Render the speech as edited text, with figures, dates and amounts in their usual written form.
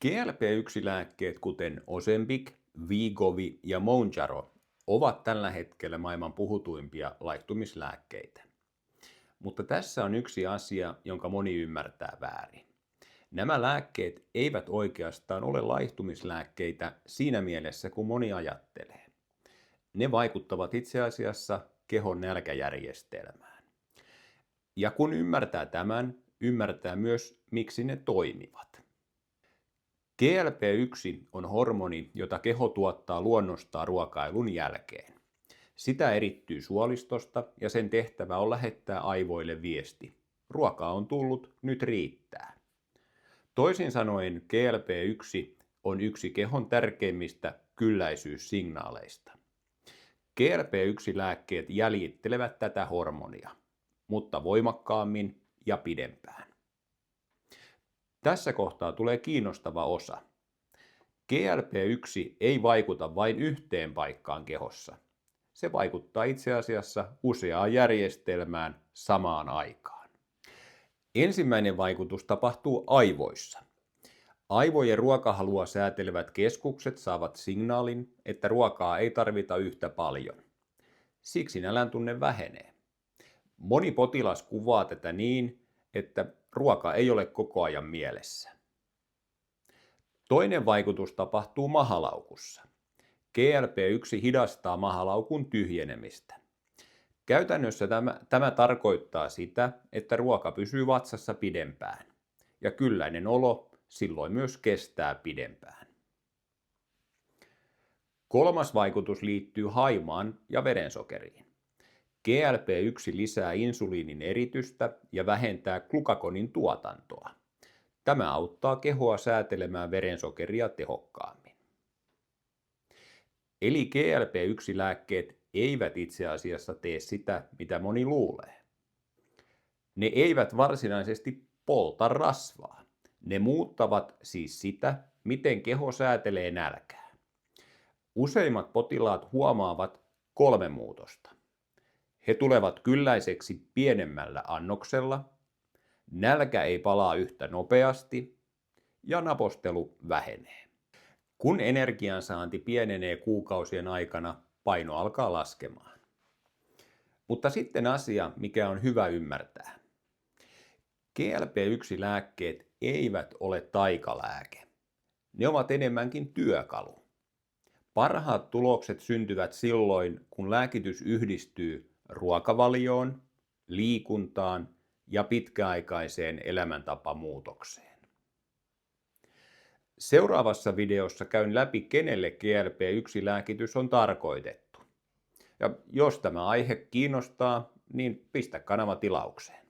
GLP-1-lääkkeet kuten Ozempic, Wegovy ja Mounjaro ovat tällä hetkellä maailman puhutuimpia laihdutumislääkkeitä. Mutta tässä on yksi asia, jonka moni ymmärtää väärin. Nämä lääkkeet eivät oikeastaan ole laihdutumislääkkeitä siinä mielessä, kuin moni ajattelee. Ne vaikuttavat itse asiassa kehon nälkäjärjestelmään. Ja kun ymmärtää tämän, ymmärtää myös, miksi ne toimivat. GLP-1 on hormoni, jota keho tuottaa luonnostaan ruokailun jälkeen. Sitä erittyy suolistosta ja sen tehtävä on lähettää aivoille viesti. Ruokaa on tullut, nyt riittää. Toisin sanoen GLP-1 on yksi kehon tärkeimmistä kylläisyyssignaaleista. GLP-1-lääkkeet jäljittelevät tätä hormonia, mutta voimakkaammin ja pidempään. Tässä kohtaa tulee kiinnostava osa. GLP-1 ei vaikuta vain yhteen paikkaan kehossa. Se vaikuttaa itse asiassa useaan järjestelmään samaan aikaan. Ensimmäinen vaikutus tapahtuu aivoissa. Aivojen ruokahalua säätelevät keskukset saavat signaalin, että ruokaa ei tarvita yhtä paljon. Siksi nälän tunne vähenee. Moni potilas kuvaa tätä niin, että ruoka ei ole koko ajan mielessä. Toinen vaikutus tapahtuu mahalaukussa. GLP-1 hidastaa mahalaukun tyhjenemistä. Käytännössä tämä tarkoittaa sitä, että ruoka pysyy vatsassa pidempään. Ja kylläinen olo silloin myös kestää pidempään. Kolmas vaikutus liittyy haimaan ja verensokeriin. GLP-1 lisää insuliinin eritystä ja vähentää glukagonin tuotantoa. Tämä auttaa kehoa säätelemään verensokeria tehokkaammin. Eli GLP-1-lääkkeet eivät itse asiassa tee sitä, mitä moni luulee. Ne eivät varsinaisesti polta rasvaa. Ne muuttavat siis sitä, miten keho säätelee nälkää. Useimmat potilaat huomaavat 3 muutosta. He tulevat kylläiseksi pienemmällä annoksella, nälkä ei palaa yhtä nopeasti ja napostelu vähenee. Kun energiansaanti pienenee kuukausien aikana, paino alkaa laskemaan. Mutta sitten asia, mikä on hyvä ymmärtää. GLP-1-lääkkeet eivät ole taikalääke. Ne ovat enemmänkin työkalu. Parhaat tulokset syntyvät silloin, kun lääkitys yhdistyy ruokavalioon, liikuntaan ja pitkäaikaiseen elämäntapamuutokseen. Seuraavassa videossa käyn läpi, kenelle GLP-1-lääkitys on tarkoitettu. Ja jos tämä aihe kiinnostaa, niin pistä kanava tilaukseen.